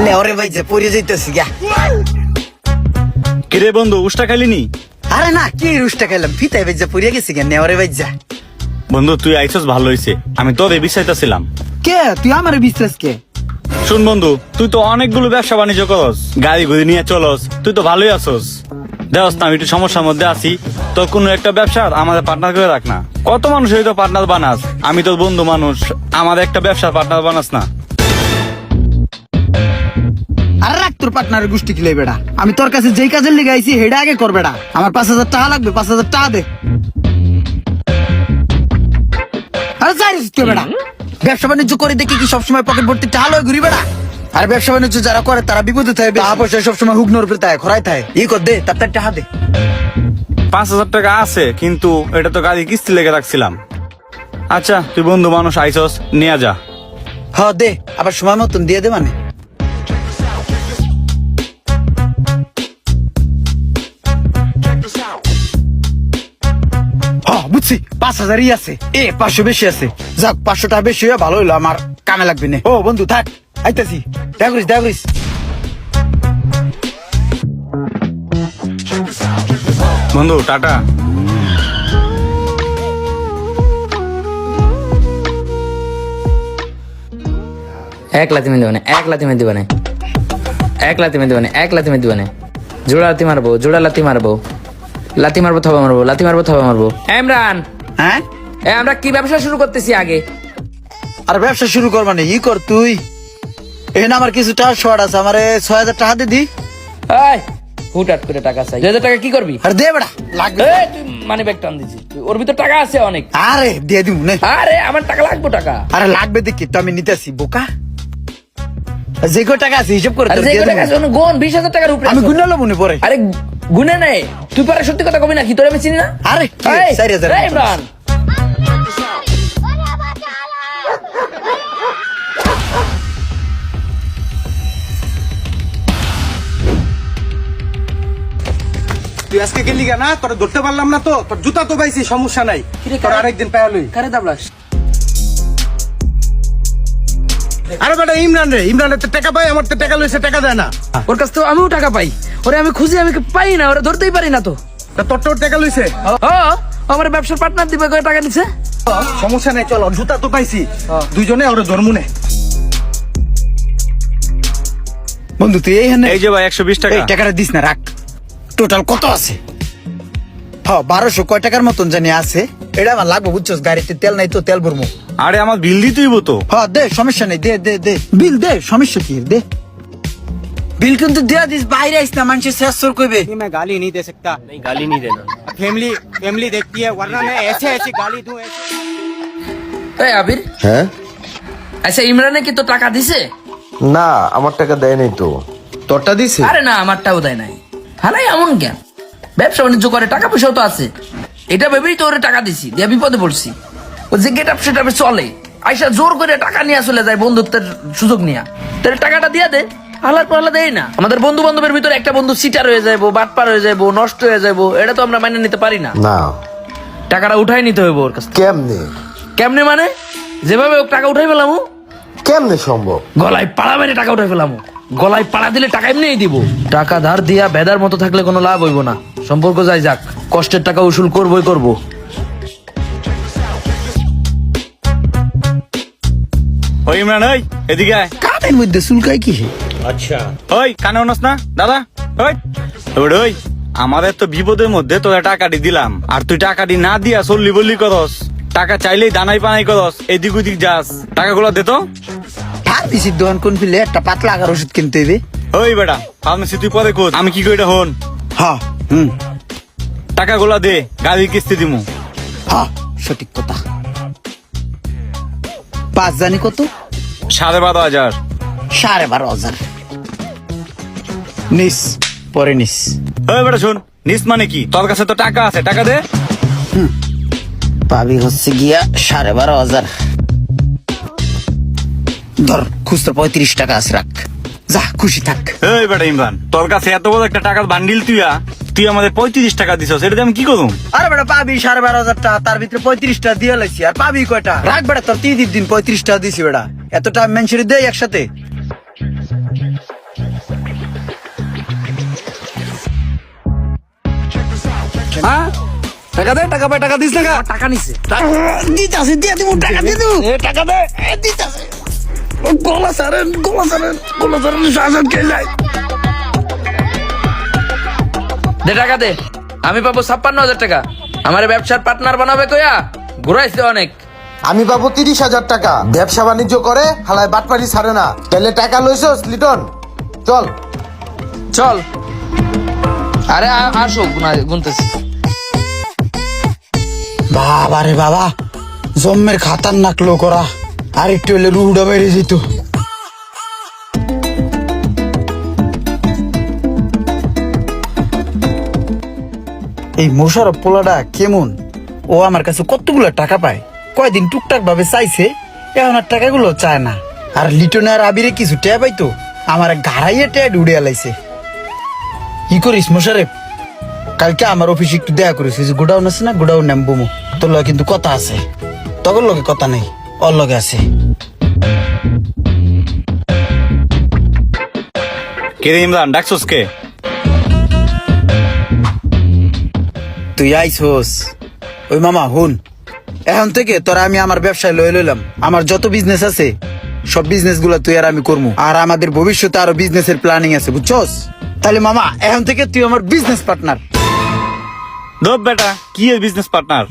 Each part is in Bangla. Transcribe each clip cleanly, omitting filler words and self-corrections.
লেওরে ভাই যে পড়ে যাইতেছি গা। কিরে বন্ধু উষ্টা খাইলিনি? আরে না, কি রুষ্টা খাইলাম, ফিতাই ভাই যে পড়ে গেছি গা, নেওরে ভাই যা। বন্ধু তুই আইসস ভালো হইছে, আমি তোরে বিচাইতাছিলাম। কে তুই আমার বিশ্বাস কে? শুন বন্ধু, তুই তো অনেকগুলো ব্যবসা বাণিজ্য করস, গাড়ি ঘুরি নিয়ে চলস, তুই তো ভালোই আছস। দেওস না আমি একটু সমস্যার মধ্যে আছি, তোর কোনো একটা ব্যবসা আমাদের পার্টনার করে রাখ না। কত মানুষ হয়তো পার্টনার বানাস, আমি তোর বন্ধু মানুষ, আমাদের একটা ব্যবসার পার্টনার বানাস না। আরে রাখ তোর পার্টনারের গোষ্ঠী কিলে বেড়া, আমি তোর কাছে যেই কাজের লিগে আইছি হেডা আগে কর বেড়া। আমার 5,000 টাকা লাগবে, 5,000 টাকা দে। আরে যাইস কে বেড়া, ব্যবসা বাণিজ্য করে দেখি কি সবসময় পকেট ভর্তি টাকা লয় ঘুরি বেড়া। আর ব্যবসা বাণিজ্য যারা করে তারা বিপদে থাকে, টাকা পয়সা সবসময় হুগনোর উপরে থাকে, খরাই থাকে। ই কর দে, তার টাকা দে। 5,000 টাকা আছে, কিন্তু এটা তো গাড়ি কিস্তি লেগে রাখছিলাম। আচ্ছা তুই বন্ধু মানুষ আইসস, নিয়ে যা। হ দে, আবার সময় মতন দিয়ে দে মানে। বুঝছি 5,000ই আছে, 500 বেশি আছে। যাক 500 টাকা বেশি হয়ে ভালো হইলো, আমার কামে লাগবে না। ও বন্ধু থাক, আইতাছি, দেখা করিস দেখা করিস। বন্ধু টাটা। এক লাথি মেরে দিবানে, এক লাথি মেরে দিবানে, এক লাথি মেরে দিবানে, এক লাথি মেরে দিবানে। জোড়া লাথি মারবো, জোড়া লাথি মারবো, লাথি মারবো থবা মারবো, লাথি মারবো থবা মারবো। ইমরান, হ্যাঁ আমরা কি ব্যবসা শুরু করতেছি আগে? আর ব্যবসা শুরু কর মানে ই কর তুই। এখানে আমার কিছু টাকা শর্ট আছে, আমার 6,000 টাকা দে দি। এই হুটহাট করে টাকা চাই, 2,000 টাকা কি করবি? আর দে বেড়া, লাগবে। এই তুই মানি ব্যাগ টান দিছিস, ওর ভিতর টাকা আছে অনেক। আরে দিয়ে দিব নে। আরে আমার টাকা লাগবে, টাকা আরে লাগবে দেখি তো, আমি নিতেছি বোকা। যে কো টাকা আছে হিসাব করে আরে তোর যে দিয়ে টাকা আছে দেব। গুণ 20,000 টাকার উপরে আমি আছে। গুনালো মনে পড়ে। আরে গুনে নাই, তুই পরে সত্যি কথা কবি না, কি তোর আমি চিনি না? আরে কি, এই, 4,000 এই ইমরান, তুই আজকে গেলি না, তোর ধরতে পারলাম না তো, তোর জুতা তো পাইছি, সমস্যা নাই, তোর আরেকদিন পাইলই। কারে দাবলাস? আরে বেটা ইমরান রে, ইমরানের তো টাকা পাই, আমার তো টাকা লইছে, টাকা দেয় না। ওর কাছ থেকে আমিও টাকা পাই, ওরে আমি খুঁজি, আমি পাই না, ওরে ধরতেই পারি না তো। তা তোর টাকা লইছে, আমার ব্যবসার পার্টনার দিবে, কয় টাকা নিছে? সমস্যা নাই, চল, ওর জুতা তো পাইছি, দুইজনে ওরে ধর্মুনে। বন্ধু তুই এইখানে এই যে ভাই 120 টাকা। এই টাকাটা দিস না, রাখ। টোটাল কত আছে? 1200 কয় টাকার মতন জানি আছে। এটা আমার লাগবে বুঝছস, গাড়িতে তেল নাই তো, তেল ভরবো। আরে আমার বিল দিতেই তো। দে, সমস্যা নেই, দে দে দে বিল দে, সমস্যা কি দে। বিল কিন্তু দেয়া দিস, বাইরে আইস না, মানুষের শেষ সর কইবে। मैं गाली नहीं दे सकता। नहीं गाली नहीं देना, फैमिली देखती है, वरना मैं ऐसे ऐसे गाली दूं। এই আবির, হ্যাঁ, আচ্ছা ইমরানে কি তো টাকা দিছে? না আমার টাকা দেয় নাই তো। তোরটা দিছে? আরে না, আমারটাও দেয় নাই। হালাই এমন কেন? ব্যবসা বাণিজ্য করে, টাকা পয়সাও তো আছে, এটা ভেবেই তো ওরে টাকা দিছি, দিয়ে বিপদে পড়ছি। ও যে গেট আপ সেট আপে চলে, আইসা জোর করে টাকা নিয়ে চলে যায় বন্ধুত্বের সুযোগ নিয়ে। তাহলে টাকাটা দিয়ে দে, আলার পাল্লা দেয় না। আমাদের বন্ধু বান্ধবের ভিতরে একটা বন্ধু সিটার হয়ে যাবো, বাটপার হয়ে যাবো, নষ্ট হয়ে যাবো, এটা তো আমরা মেনে নিতে পারি না। না। টাকাটা উঠাই নিতে হইব ওর কাছে। কেমনে? কেমনে মানে? যেভাবে ও টাকা উঠাই ফেলাম, কেমনে সম্ভব? গলায় পাড়া মেরে টাকা উঠাই ফেলাম। গলায় পাড়া দিলে টাকা এমনিই দিব। টাকা ধার দিয়া বেদার মতো থাকলে কোনো লাভ হইব না। সম্পর্ক যাই যাক, কষ্টের টাকা উসুল করবই করব। ওই ইমরান, ওই এদিকে আয়। কানের মধ্যে চুলকাই কি? ওই কানে উনস না দাদা, ওই ওই আমাদের তো বিপদের মধ্যে তোরা টাকাটি দিলাম, আর তুই টাকাটি না দিয়া চললি বললি করস। টাকা চাইলেই দানাই পানাই করস, এদিক ওদিক যাস। টাকাগুলো দে তো। ফার্মেসির দোকান কোন ফিলে একটা পাতলা আগার ওষুধ কিনতে হবে। ওই বেটা ফার্মেসি তুই পরে খোঁজ, আমি কি করি এটা হন। হ্যাঁ টাকাগুলো দে, গাড়ির কিস্তি দিমু। হ্যাঁ সঠিক কথা। 5 জানি কত? 12,500। 12,500 নিস, পরে নিস। ওই বেটা শোন, নিস মানে কি? তোর কাছে তো টাকা আছে, টাকা দে। পাবি হচ্ছে গিয়া 12,500। ধর খুচরা 35 টাকা আছে, রাখ, যা খুশি থাক। এই বেটা ইমরান, তোর কাছে এত বড় একটা টাকার বান্ডিল তুইয়া তুই আমাদের 35 টাকা দিছস, এটা দিয়ে আমি কি করুম? আরে বেটা পাবি 12,500 টাকা, তার ভিতরে 35টা দিয়ে লাইছি। আর পাবি কয়টা? রাখ বেটা, তোর 3 দিন 35টা দিছি বেটা। এতটা মেনশন দেই একসাথে। হ্যাঁ টাকা দে, টাকা পাই, টাকা দিস না গা। টাকা নিছে। দিতাছি, দিয়ে দিব, টাকা দিয়ে দিব। টাকা দে। দিতাছি। গলা সারেন, শাসন কে যায়। দে টাকা দে, আমি পাবো 56,000 টাকা। আমার ব্যবসার পার্টনার বানাবে কইয়া ঘুরাইছে অনেক। আমি পাবো 30,000 টাকা। ব্যবসা বাণিজ্য করে হালায় বাটপারি ছাড়ে না। তাহলে টাকা লইছস লিটন, চল। চল। আরে আসো, গুনতেছি। বাবা রে বাবা, জম্মের খাতারনাক লোক ওরা। আর একটু হলে রুহুটা বেড়ে যেত। এই মোশারফ পোলাটা কেমন? ও আমার কাছে কতগুলো টাকা পায়, কয়দিন টুকটাক ভাবে চাইছে, এখন আর টাকাগুলো চায় না। আর লিটনে আর আবিরে কিছু টেয়া পাইতো, আমার গাড়াইয়ে টেয়া উড়ে আলাইছে। কি করিস মোশারেফ? কালকে আমার অফিসে একটু দেখা করিস, গোডাউন আছে না, গোডাউন নাম বুমু। তোর লগে কিন্তু কথা আছে, তখন লগে কথা নেই, ওর লগে আছে। কে রে ইমরান, ডাকছস কে? তুই আইসোস? ওই মামা হুন, এখন থেকে তোরা আমি আমার ব্যবসায় লয়ে লইলাম। আমার যত বিজনেস আছে সব বিজনেস গুলা তুই আর আমি করবো। আর আমাদের ভবিষ্যতে আরো বিজনেসের প্ল্যানিং আছে, বুঝছস? তাহলে মামা এখন থেকে তুই আমার বিজনেস পার্টনার। দব বেটা, কি এর বিজনেস পার্টনার?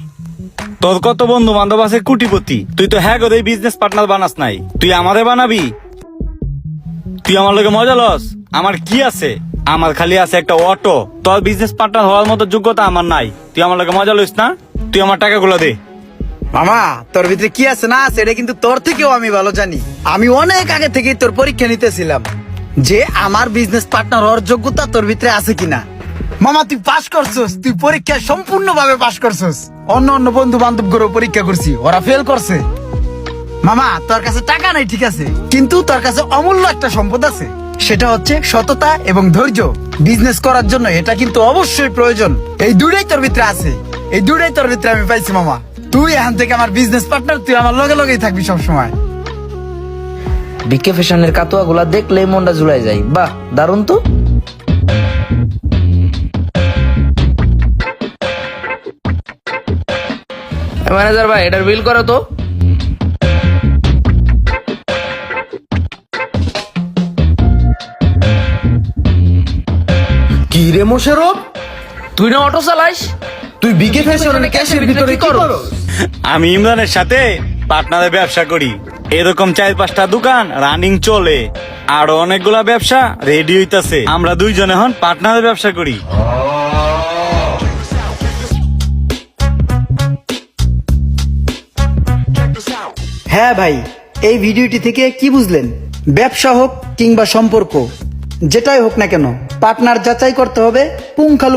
তোর কত বন্ধু বান্ধব আছে কোটিপতি, তুই তো হ্যাঁ করে বিজনেস পার্টনার বানাস নাই। তুই আমাদের বানাবি? তুই আমার লগে মজা লস? আমার কি আছে? আমার খালি আছে একটা অটো। তোর বিজনেস পার্টনার হওয়ার মতো যোগ্যতা আমার নাই। তুই আমার লগে মজা লইস না, তুই আমার টাকাগুলো দে। মামা তোর ভিতরে কি আছে না আছে এটা কিন্তু তোর থেকেও আমি ভালো জানি। আমি অনেক আগে থেকেই তোর পরীক্ষা নিতেছিলাম যে আমার বিজনেস পার্টনার হওয়ার যোগ্যতা তোর ভিতরে আছে কিনা। মামা তুই পাস করছস, তুই পরীক্ষা সম্পূর্ণভাবে পাস করছস। অন্য অন্য বন্ধু বান্ধব গুলো পরীক্ষা করছি, ওরা ফেল করছে। মামা তোর কাছে টাকা নাই ঠিক আছে, কিন্তু তোর কাছে অমূল্য একটা সম্পদ আছে, সেটা হচ্ছে সততা এবং ধৈর্য। বিজনেস করার জন্য এটা কিন্তু অবশ্যই প্রয়োজন। এই দুটাই তোর ভিতরে আছে, এই দুটাই তোর ভিতরে আমি পাইছি মামা। তুই এখান থেকে আমার বিজনেস পার্টনার, তুই আমার লগে লগেই থাকবি সব সময়। বিকে ফ্যাশনের কাতুয়া গুলা দেখলেই মনটা জুড়াই যায়। বাহ, দারুন তো। ম্যানেজার ভাই, এটার বিল করো তো। কি রে মোশারফ, তুই না অটো চালাইস? তুই বিকে ফ্যাশনের ক্যাশের ভিতরে কি করস? আমি ইমরানের সাথে পার্টনারের ব্যবসা করি। এরকম 4-5টা দোকান রানিং চলে, আরো অনেকগুলা ব্যবসা রেডি হইতাছে। আমরা দুইজন এখন পার্টনারের ব্যবসা করি। হ্যাঁ ভাই, এই ভিডিওটি থেকে কি বুঝলেন? ব্যবসা হোক কিংবা সম্পর্ক, যেটাই হোক না কেন, পার্টনার যাচাই করতে হবে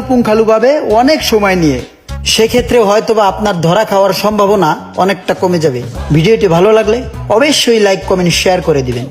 পুঙ্খালু ভাবে, অনেক সময় নিয়ে। সেক্ষেত্রে হয়তোবা আপনার ধরা খাওয়ার সম্ভাবনা অনেকটা কমে যাবে। ভিডিওটি ভালো লাগলে অবশ্যই লাইক কমেন্ট শেয়ার করে দিবেন।